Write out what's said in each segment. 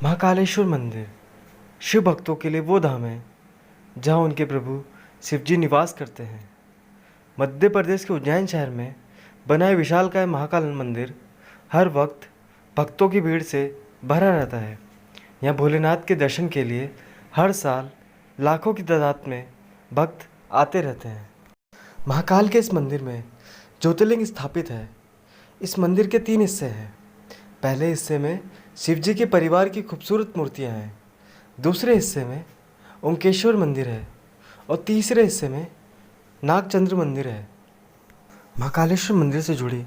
महाकालेश्वर मंदिर शिव भक्तों के लिए वो धाम है जहाँ उनके प्रभु शिवजी निवास करते हैं। मध्य प्रदेश के उज्जैन शहर में बना है विशालकाय महाकाल मंदिर हर वक्त भक्तों की भीड़ से भरा रहता है। यहाँ भोलेनाथ के दर्शन के लिए हर साल लाखों की तादाद में भक्त आते रहते हैं। महाकाल के इस मंदिर में ज्योतिर्लिंग स्थापित है। इस मंदिर के 3 हिस्से हैं। पहले हिस्से में शिवजी के परिवार की खूबसूरत मूर्तियां हैं, दूसरे हिस्से में ओंकेश्वर मंदिर है और तीसरे हिस्से में नागचंद्र मंदिर है। महाकालेश्वर मंदिर से जुड़ी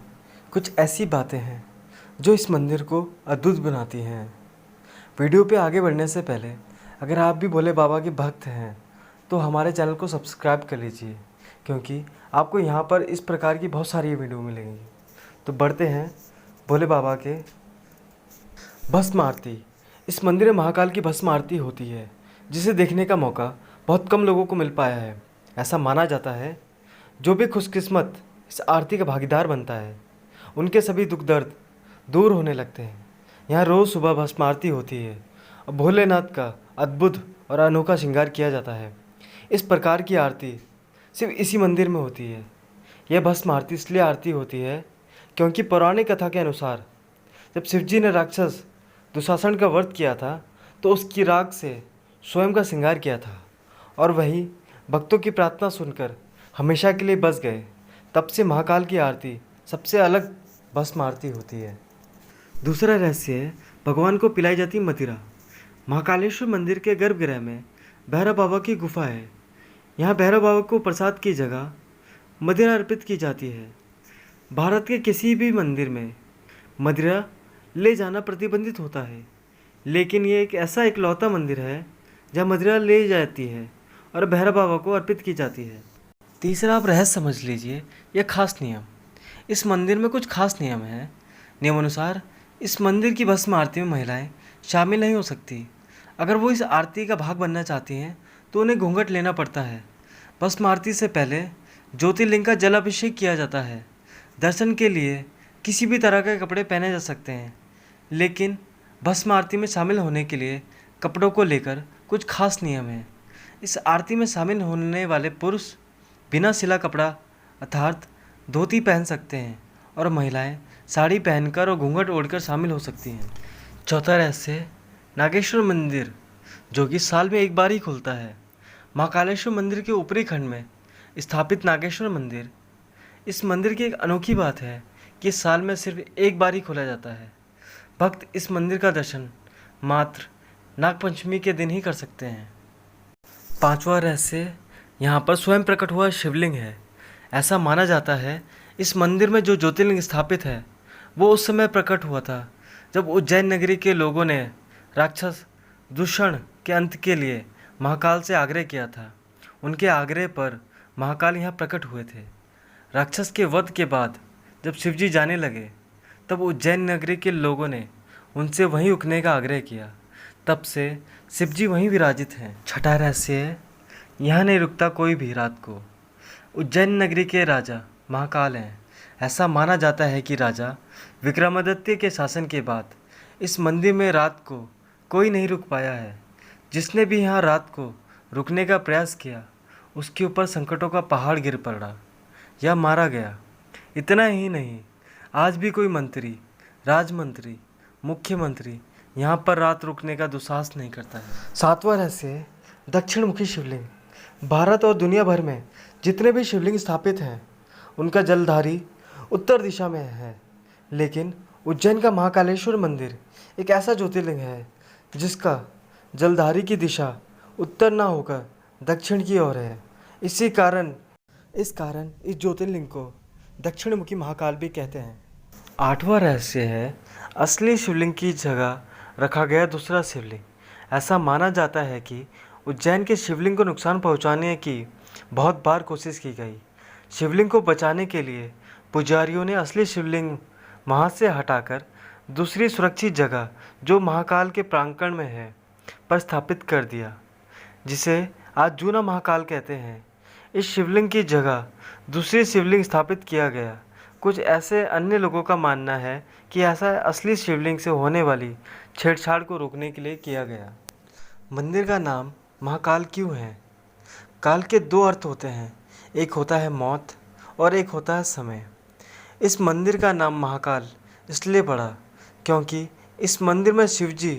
कुछ ऐसी बातें हैं जो इस मंदिर को अद्भुत बनाती हैं। वीडियो पे आगे बढ़ने से पहले अगर आप भी भोले बाबा के भक्त हैं तो हमारे चैनल को सब्सक्राइब कर लीजिए, क्योंकि आपको यहाँ पर इस प्रकार की बहुत सारी वीडियो मिलेंगी। तो बढ़ते हैं भोले बाबा के भस्म आरती। इस मंदिर में महाकाल की भस्म आरती होती है, जिसे देखने का मौका बहुत कम लोगों को मिल पाया है। ऐसा माना जाता है जो भी खुशकिस्मत इस आरती का भागीदार बनता है उनके सभी दुख दर्द दूर होने लगते हैं। यहाँ रोज़ सुबह भस्म आरती होती है और भोलेनाथ का अद्भुत और अनोखा श्रृंगार किया जाता है। इस प्रकार की आरती सिर्फ इसी मंदिर में होती है। यह भस्म आरती इसलिए आरती होती है क्योंकि पौराणिक कथा के अनुसार जब शिवजी ने राक्षस दुशासन का वध किया था तो उसकी राख से स्वयं का श्रृंगार किया था और वही भक्तों की प्रार्थना सुनकर हमेशा के लिए बस गए। तब से महाकाल की आरती सबसे अलग भस्म आरती होती है। दूसरा रहस्य है भगवान को पिलाई जाती मदिरा। महाकालेश्वर मंदिर के गर्भगृह में भैरव बाबा की गुफा है। यहाँ भैरव बाबा को प्रसाद की जगह मदिरा अर्पित की जाती है। भारत के किसी भी मंदिर में मदिरा ले जाना प्रतिबंधित होता है, लेकिन ये एक ऐसा इकलौता मंदिर है जहाँ मदिरा ले जाती है और भैरव बाबा को अर्पित की जाती है। तीसरा आप रहस्य समझ लीजिए, यह खास नियम। इस मंदिर में कुछ खास नियम हैं। नियमानुसार इस मंदिर की भस्म आरती में महिलाएं शामिल नहीं हो सकती। अगर वो इस आरती का भाग बनना चाहती हैं तो उन्हें घूंघट लेना पड़ता है। भस्म आरती से पहले ज्योतिर्लिंग का जलाभिषेक किया जाता है। दर्शन के लिए किसी भी तरह के कपड़े पहने जा सकते हैं, लेकिन भस्म आरती में शामिल होने के लिए कपड़ों को लेकर कुछ खास नियम हैं। इस आरती में शामिल होने वाले पुरुष बिना सिला कपड़ा अर्थात धोती पहन सकते हैं और महिलाएं साड़ी पहनकर और घूंघट ओढ़कर शामिल हो सकती हैं। चौथा रहस्य नागेश्वर मंदिर, जो कि साल में एक बार ही खुलता है। महाकालेश्वर मंदिर के ऊपरी खंड में स्थापित नागेश्वर मंदिर, इस मंदिर की एक अनोखी बात है कि साल में सिर्फ एक बार ही खोला जाता है। भक्त इस मंदिर का दर्शन मात्र नागपंचमी के दिन ही कर सकते हैं। पांचवा रहस्य, यहाँ पर स्वयं प्रकट हुआ शिवलिंग है। ऐसा माना जाता है इस मंदिर में जो ज्योतिर्लिंग स्थापित है वो उस समय प्रकट हुआ था जब उज्जैन नगरी के लोगों ने राक्षस दूषण के अंत के लिए महाकाल से आग्रह किया था। उनके आग्रह पर महाकाल यहाँ प्रकट हुए थे। राक्षस के वध के बाद जब शिवजी जाने लगे तब उज्जैन नगरी के लोगों ने उनसे वहीं रुकने का आग्रह किया। तब से शिवजी वहीं विराजित हैं। छठा रहस्य है, यहाँ नहीं रुकता कोई भी रात को। उज्जैन नगरी के राजा महाकाल हैं। ऐसा माना जाता है कि राजा विक्रमादित्य के शासन के बाद इस मंदिर में रात को कोई नहीं रुक पाया है। जिसने भी यहाँ रात को रुकने का प्रयास किया उसके ऊपर संकटों का पहाड़ गिर पड़ा या मारा गया। इतना ही नहीं, आज भी कोई मंत्री, राजमंत्री, मुख्यमंत्री यहाँ पर रात रुकने का दुस्साहस नहीं करता है। सातवां रहस्य दक्षिण मुखी शिवलिंग। भारत और दुनिया भर में जितने भी शिवलिंग स्थापित हैं उनका जलधारी उत्तर दिशा में है, लेकिन उज्जैन का महाकालेश्वर मंदिर एक ऐसा ज्योतिर्लिंग है जिसका जलधारी की दिशा उत्तर ना होकर दक्षिण की ओर है। इस कारण इस ज्योतिर्लिंग को दक्षिण मुखी महाकाल भी कहते हैं। आठवां रहस्य है असली शिवलिंग की जगह रखा गया दूसरा शिवलिंग। ऐसा माना जाता है कि उज्जैन के शिवलिंग को नुकसान पहुंचाने की बहुत बार कोशिश की गई। शिवलिंग को बचाने के लिए पुजारियों ने असली शिवलिंग वहाँ से हटाकर दूसरी सुरक्षित जगह जो महाकाल के प्रांगण में है पर स्थापित कर दिया, जिसे आज जूना महाकाल कहते हैं। इस शिवलिंग की जगह दूसरी शिवलिंग स्थापित किया गया। कुछ ऐसे अन्य लोगों का मानना है कि ऐसा असली शिवलिंग से होने वाली छेड़छाड़ को रोकने के लिए किया गया। मंदिर का नाम महाकाल क्यों है? काल के दो अर्थ होते हैं, एक होता है मौत और एक होता है समय। इस मंदिर का नाम महाकाल इसलिए पड़ा क्योंकि इस मंदिर में शिवजी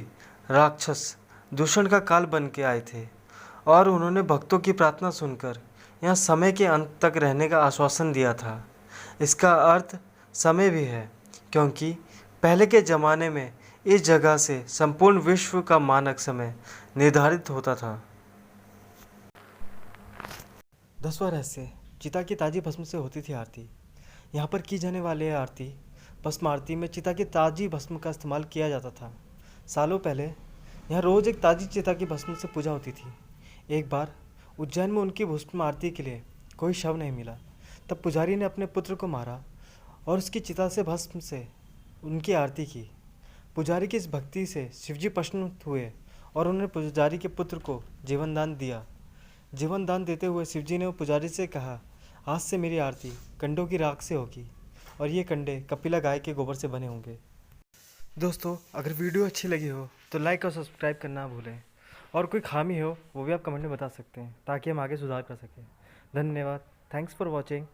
राक्षस दूषण का काल बन के आए थे और उन्होंने भक्तों की प्रार्थना सुनकर यहाँ समय के अंत तक रहने का आश्वासन दिया था। इसका अर्थ समय भी है क्योंकि पहले के ज़माने में इस जगह से संपूर्ण विश्व का मानक समय निर्धारित होता था। 10वां रहस्य, चिता की ताजी भस्म से होती थी आरती। यहाँ पर की जाने वाली आरती भस्म आरती में चिता की ताजी भस्म का इस्तेमाल किया जाता था। सालों पहले यहाँ रोज़ एक ताजी चिता की भस्म से पूजा होती थी। एक बार उज्जैन में उनकी भस्म आरती के लिए कोई शव नहीं मिला। तब पुजारी ने अपने पुत्र को मारा और उसकी चिता से भस्म से उनकी आरती की। पुजारी की इस भक्ति से शिवजी प्रसन्न हुए और उन्होंने पुजारी के पुत्र को जीवन दान दिया। जीवन दान देते हुए शिवजी ने पुजारी से कहा, आज से मेरी आरती कंडों की राख से होगी और ये कंडे कपिला गाय के गोबर से बने होंगे। दोस्तों, अगर वीडियो अच्छी लगी हो तो लाइक और सब्सक्राइब करना ना भूलें और कोई खामी हो वो भी आप कमेंट में बता सकते हैं ताकि हम आगे सुधार कर सकें। धन्यवाद। Thanks for watching.